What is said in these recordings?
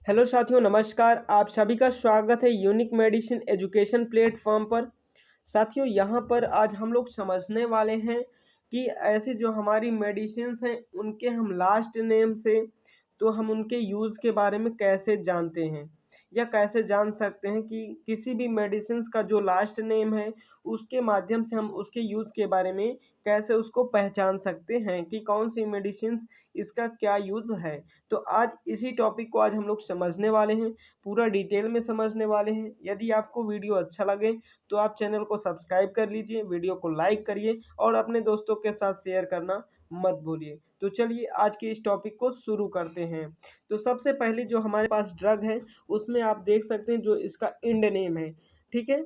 Hello साथियों, नमस्कार। आप सभी का स्वागत है यूनिक मेडिसिन एजुकेशन प्लेटफॉर्म पर। साथियों, यहाँ पर आज हम लोग समझने वाले हैं कि ऐसे जो हमारी मेडिसिन्स हैं उनके हम लास्ट नेम से तो हम उनके यूज़ के बारे में कैसे जानते हैं या कैसे जान सकते हैं कि किसी भी मेडिसिन्स का जो लास्ट नेम है उसके माध्यम से हम उसके यूज़ के बारे में कैसे उसको पहचान सकते हैं कि कौन सी मेडिसिन्स इसका क्या यूज़ है। तो आज इसी टॉपिक को आज हम लोग समझने वाले हैं, पूरा डिटेल में समझने वाले हैं। यदि आपको वीडियो अच्छा लगे तो आप चैनल को सब्सक्राइब कर लीजिए, वीडियो को लाइक करिए और अपने दोस्तों के साथ शेयर करना मत भूलिए। तो चलिए आज के इस टॉपिक को शुरू करते हैं। तो सबसे पहले जो हमारे पास ड्रग है उसमें आप देख सकते हैं जो इसका इंड नेम है, ठीक है,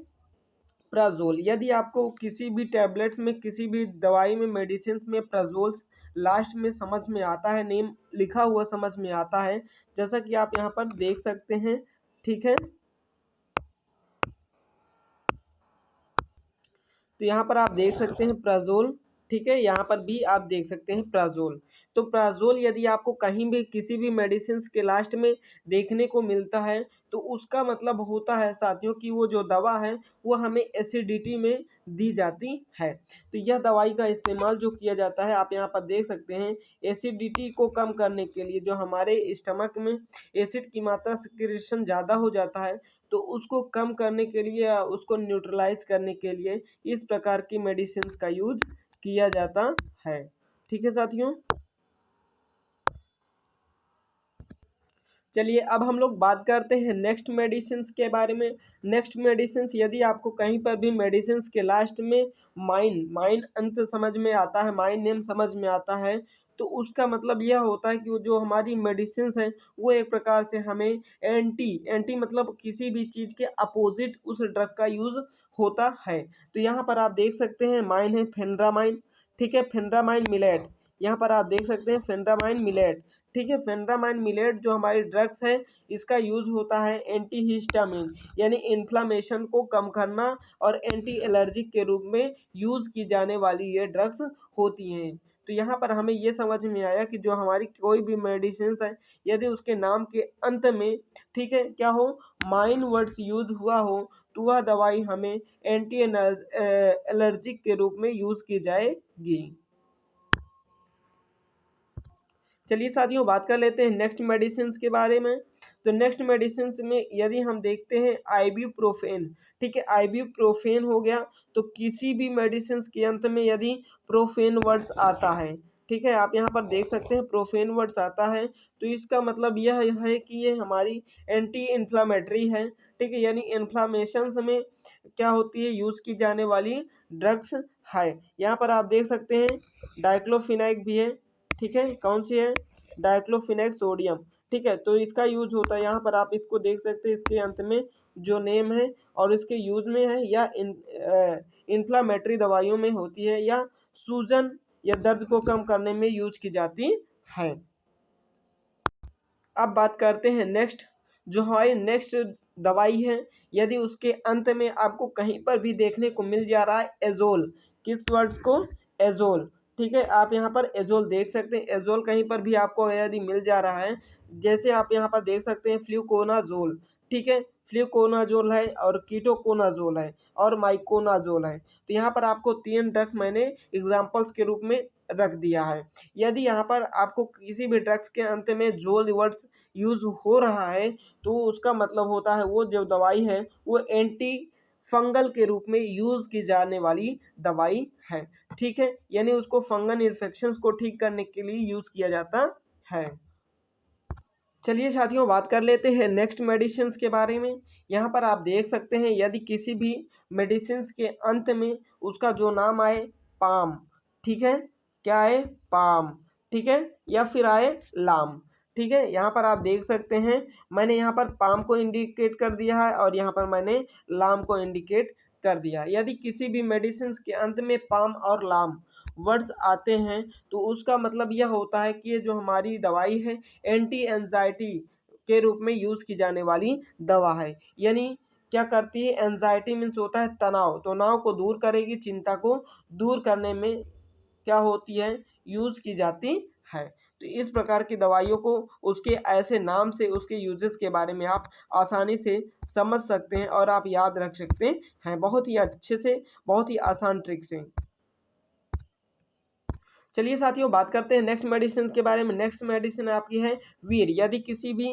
प्राज़ोल। यदि आपको किसी भी टैबलेट्स में, किसी भी दवाई में, मेडिसिन्स में प्राज़ोल लास्ट में समझ में आता है, नेम लिखा हुआ समझ में आता है, जैसा कि आप यहाँ पर देख सकते हैं, ठीक है। तो यहाँ पर आप देख सकते हैं प्राज़ोल, ठीक है। यहाँ पर भी आप देख सकते हैं प्राज़ोल। तो प्राज़ोल यदि आपको कहीं भी किसी भी मेडिसिन्स के लास्ट में देखने को मिलता है तो उसका मतलब होता है साथियों कि वो जो दवा है वो हमें एसिडिटी में दी जाती है। तो यह दवाई का इस्तेमाल जो किया जाता है, आप यहाँ पर देख सकते हैं, एसिडिटी को कम करने के लिए। जो हमारे स्टमक में एसिड की मात्रा सिक्रेशन ज़्यादा हो जाता है तो उसको कम करने के लिए या उसको न्यूट्रलाइज करने के लिए इस प्रकार की मेडिसिन्स का यूज किया जाता है। ठीक है साथियों, चलिए अब हम लोग बात करते हैं नेक्स्ट मेडिसिन्स के बारे में। नेक्स्ट मेडिसिन्स, यदि आपको कहीं पर भी मेडिसिन्स के लास्ट में माइन माइन अंत समझ में आता है, माइन नेम समझ में आता है, तो उसका मतलब यह होता है कि वो जो हमारी मेडिसिन्स हैं वो एक प्रकार से हमें एंटी एंटी मतलब किसी भी चीज़ के अपोजिट उस ड्रग का यूज़ होता है। तो यहाँ पर आप देख सकते हैं माइन है फेनड्रामाइन, ठीक है, फेनड्रामाइन मिलेट। यहाँ पर आप देख सकते हैं फेनड्रामाइन मिलेट, ठीक है। फेनड्रामाइन मिलेट जो हमारी ड्रग्स है इसका यूज़ होता है एंटी हिस्टामिन यानी इन्फ्लामेशन को कम करना और एंटी एलर्जिक के रूप में यूज़ की जाने वाली ये ड्रग्स होती हैं। तो यहाँ पर हमें ये समझ में आया कि जो हमारी कोई भी मेडिसिन है यदि उसके नाम के अंत में, ठीक है, क्या हो, माइन वर्ड्स यूज हुआ हो तो वह दवाई हमें एंटी एलर्जिक के रूप में यूज़ की जाएगी। चलिए साथियों, बात कर लेते हैं नेक्स्ट मेडिसिन्स के बारे में। तो नेक्स्ट मेडिसिन्स में यदि हम देखते हैं आइब्यूप्रोफेन, ठीक है, आइब्यूप्रोफेन हो गया। तो किसी भी मेडिसिन्स के अंत में यदि प्रोफेन वर्ड्स आता है, ठीक है, आप यहाँ पर देख सकते हैं प्रोफेन वर्ड्स आता है, तो इसका मतलब यह है कि ये हमारी एंटी इन्फ्लामेटरी है, ठीक है, यानी इन्फ्लामेशन में क्या होती है यूज़ की जाने वाली ड्रग्स है। यहाँ पर आप देख सकते हैं डाइक्लोफिनाक भी है, ठीक है, कौन सी है, डाइक्लोफिनेक सोडियम, ठीक है। तो इसका यूज होता है, यहाँ पर आप इसको देख सकते हैं, इसके अंत में जो नेम है और इसके यूज में है या इन्फ्लामेटरी दवाइयों में होती है या सूजन या दर्द को कम करने में यूज की जाती है। अब बात करते हैं नेक्स्ट, जो हमारी नेक्स्ट दवाई है, यदि उसके अंत में आपको कहीं पर भी देखने को मिल जा रहा है एजोल, किस वर्ड्स को, एजोल, ठीक है, आप यहाँ पर एजोल देख सकते हैं। एजोल कहीं पर भी आपको यदि मिल जा रहा है, जैसे आप यहाँ पर देख सकते हैं फ्लूकोनाजोल, ठीक है, फ्लूकोनाजोल है और कीटोकोनाजोल है और माइकोनाजोल है। तो यहाँ पर आपको 3 ड्रग्स मैंने एग्जाम्पल्स के रूप में रख दिया है। यदि यहाँ पर आपको किसी भी ड्रग्स के अंत में जोल वर्ड्स यूज़ हो रहा है तो उसका मतलब होता है वो जो दवाई है वो एंटी फंगल के रूप में यूज़ की जाने वाली दवाई है, ठीक है, यानी उसको फंगल इन्फेक्शंस को ठीक करने के लिए यूज़ किया जाता है। चलिए साथियों, बात कर लेते हैं नेक्स्ट मेडिसिन्स के बारे में। यहाँ पर आप देख सकते हैं यदि किसी भी मेडिसिन्स के अंत में उसका जो नाम आए पाम, ठीक है, क्या है, पाम, ठीक है, या फिर आए लाम, ठीक है, यहाँ पर आप देख सकते हैं मैंने यहाँ पर पाम को इंडिकेट कर दिया है और यहाँ पर मैंने लाम को इंडिकेट कर दिया। यदि किसी भी मेडिसिन्स के अंत में पाम और लाम वर्ड्स आते हैं तो उसका मतलब यह होता है कि ये जो हमारी दवाई है एंटी एंजाइटी के रूप में यूज़ की जाने वाली दवा है। यानी क्या करती है, एंजाइटी मीन्स होता है तनाव, तनाव को दूर करेगी, चिंता को दूर करने में क्या होती है, यूज़ की जाती है। तो इस प्रकार की दवाइयों को उसके ऐसे नाम से उसके यूजेस के बारे में आप आसानी से समझ सकते हैं और आप याद रख सकते हैं बहुत ही अच्छे से, बहुत ही आसान ट्रिक से। चलिए साथियों बात करते हैं नेक्स्ट मेडिसिन के बारे में। नेक्स्ट मेडिसिन आपकी है वीर। यदि किसी भी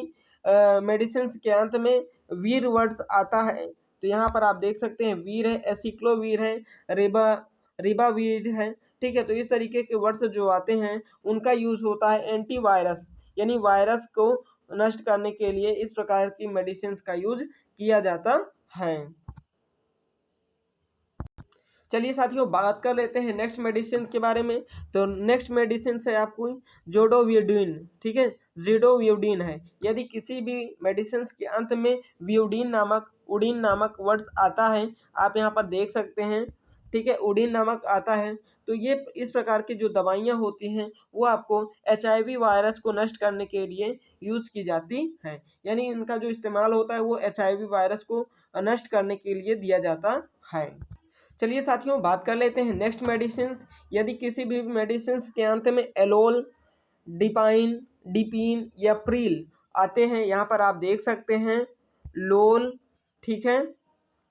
मेडिसिन के अंत में वीर वर्ड्स आता है तो यहाँ पर आप देख सकते हैं वीर है, एसिक्लोवीर है, रिबावीर है, ठीक है। तो इस तरीके के वर्ड्स जो आते हैं उनका यूज होता है एंटीवायरस, यानी वायरस को नष्ट करने के लिए इस प्रकार की मेडिसिन का यूज किया जाता है। चलिए साथियों बात कर लेते हैं नेक्स्ट मेडिसिन के बारे में। तो नेक्स्ट मेडिसिन है आपको जोडोवियोडीन, ठीक है, जोडोवियोडीन है। यदि किसी भी मेडिसिन के अंत में उडीन नामक वर्ड आता है, आप यहाँ पर देख सकते हैं, ठीक है, उडीन नामक आता है, तो ये इस प्रकार की जो दवाइयाँ होती हैं वो आपको HIV वायरस को नष्ट करने के लिए यूज़ की जाती हैं। यानी इनका जो इस्तेमाल होता है वो HIV वायरस को नष्ट करने के लिए दिया जाता है। चलिए साथियों बात कर लेते हैं नेक्स्ट मेडिसिन। यदि किसी भी मेडिसिन के अंत में एलोल, डिपाइन, डिपीन या प्रील आते हैं, यहाँ पर आप देख सकते हैं लोल, ठीक है,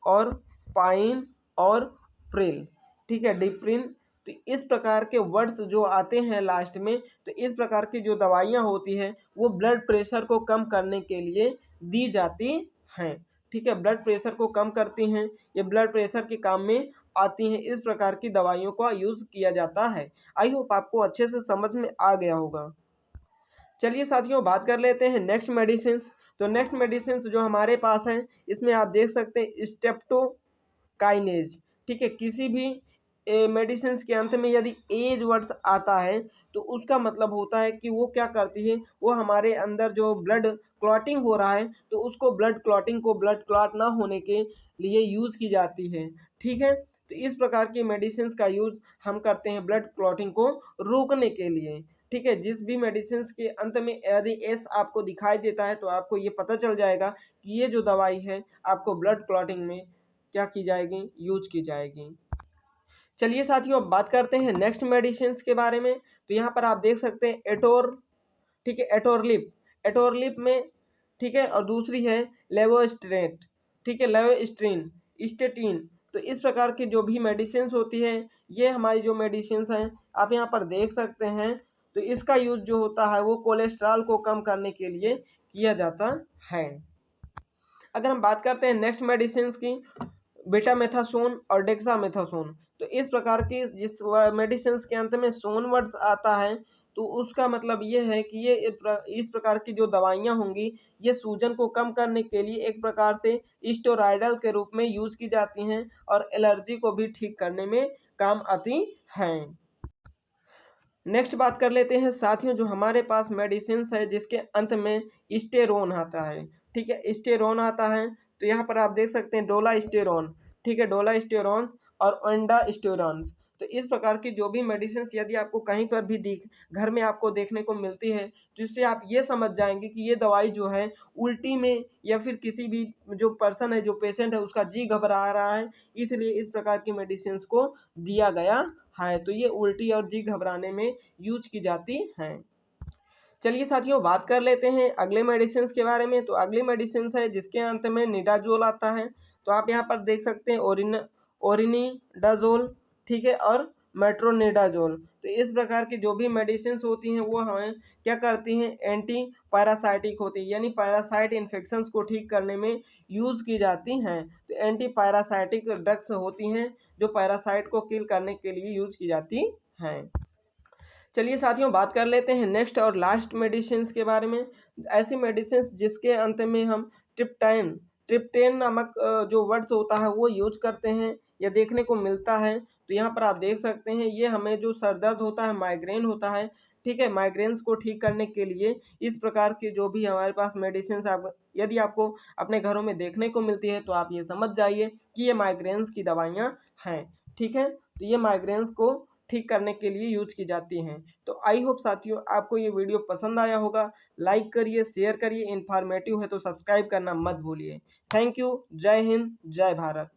और पाइन और प्रिल, ठीक है, डिप्रिन। तो इस प्रकार के वर्ड्स जो आते हैं लास्ट में, तो इस प्रकार की जो दवाइयाँ होती हैं वो ब्लड प्रेशर को कम करने के लिए दी जाती हैं, ठीक है, ब्लड प्रेशर को कम करती हैं, ये ब्लड प्रेशर के काम में आती हैं। इस प्रकार की दवाइयों का यूज़ किया जाता है। आई होप आपको अच्छे से समझ में आ गया होगा। चलिए साथियों बात कर लेते हैं नेक्स्ट मेडिसिन। तो नेक्स्ट मेडिसिन जो हमारे पास हैं इसमें आप देख सकते हैं स्ट्रेप्टोकाइनेज, ठीक है। किसी भी मेडिसिन के अंत में यदि एज वर्ड्स आता है तो उसका मतलब होता है कि वो क्या करती है, वो हमारे अंदर जो ब्लड क्लॉटिंग हो रहा है तो उसको ब्लड क्लॉट ना होने के लिए यूज़ की जाती है, ठीक है। तो इस प्रकार की मेडिसिन का यूज़ हम करते हैं ब्लड क्लॉटिंग को रोकने के लिए, ठीक है। जिस भी मेडिसिन के अंत में यदि एस आपको दिखाई देता है तो आपको ये पता चल जाएगा कि ये जो दवाई है आपको ब्लड क्लॉटिंग में क्या की जाएगी, यूज की जाएगी। चलिए साथियों अब बात करते हैं नेक्स्ट मेडिसिन के बारे में। तो यहाँ पर आप देख सकते हैं एटोर, ठीक है, एटोरलिप में, ठीक है, और दूसरी है लेवोस्ट्रेट, ठीक है, लेवोस्ट्रीन, स्टेटिन। तो इस प्रकार की जो भी मेडिसिन होती है ये हमारी जो मेडिसिन हैं आप यहाँ पर देख सकते हैं। तो इसका यूज जो होता है वो कोलेस्ट्रॉल को कम करने के लिए किया जाता है। अगर हम बात करते हैं नेक्स्ट मेडिसिन की, बेटामेथासोन और डेक्सामेथासोन। तो इस प्रकार की जिस मेडिसिन के अंत में सोन वर्ड्स आता है तो उसका मतलब ये है कि ये इस प्रकार की जो दवाइयाँ होंगी ये सूजन को कम करने के लिए एक प्रकार से स्टेरॉयडल के रूप में यूज़ की जाती हैं और एलर्जी को भी ठीक करने में काम आती हैं। नेक्स्ट बात कर लेते हैं साथियों, जो हमारे पास मेडिसिन है जिसके अंत में स्टेरोन आता है, ठीक है, स्टेरोन आता है। तो यहाँ पर आप देख सकते हैं डोलास्टेरोन, ठीक है, डोलास्टेरोन्स और एंडास्टेरोन्स। तो इस प्रकार की जो भी मेडिसिन यदि आपको कहीं पर भी घर में आपको देखने को मिलती है जिससे आप ये समझ जाएंगे कि ये दवाई जो है उल्टी में या फिर किसी भी जो पर्सन है, जो पेशेंट है, उसका जी घबरा रहा है इसलिए इस प्रकार की मेडिसिन को दिया गया है। तो ये उल्टी और जी घबराने में यूज की जाती हैं। चलिए साथियों बात कर लेते हैं अगले मेडिसिन के बारे में। तो अगली मेडिसिन है जिसके अंत में निडाजोल आता है। तो आप यहाँ पर देख सकते हैं ओरिनिडाजोल, ठीक है, और मेट्रोनिडाजोल। तो इस प्रकार की जो भी मेडिसिन होती हैं वो हमें क्या करती हैं, एंटी पैरासाइटिक होती है, यानी पैरासाइट इन्फेक्शंस को ठीक करने में यूज़ की जाती हैं। तो एंटी पैरासाइटिक ड्रग्स होती हैं जो पैरासाइट को किल करने के लिए यूज़ की जाती हैं। चलिए साथियों बात कर लेते हैं नेक्स्ट और लास्ट मेडिसिन के बारे में। ऐसी मेडिसिन जिसके अंत में हम ट्रिप्टेन नामक जो वर्ड्स होता है वो यूज करते हैं या देखने को मिलता है। तो यहाँ पर आप देख सकते हैं ये हमें जो सर दर्द होता है, माइग्रेन होता है, ठीक है, माइग्रेन्स को ठीक करने के लिए इस प्रकार की जो भी हमारे पास मेडिसिन यदि आपको अपने घरों में देखने को मिलती है तो आप ये समझ जाइए कि ये माइग्रेन्स की दवाइयाँ हैं, ठीक है। तो ये माइग्रेन्स को ठीक करने के लिए यूज की जाती हैं। तो आई होप साथियों आपको ये वीडियो पसंद आया होगा। लाइक करिए, शेयर करिए, इन्फॉर्मेटिव है तो सब्सक्राइब करना मत भूलिए। Thank you. जय हिंद, जय भारत।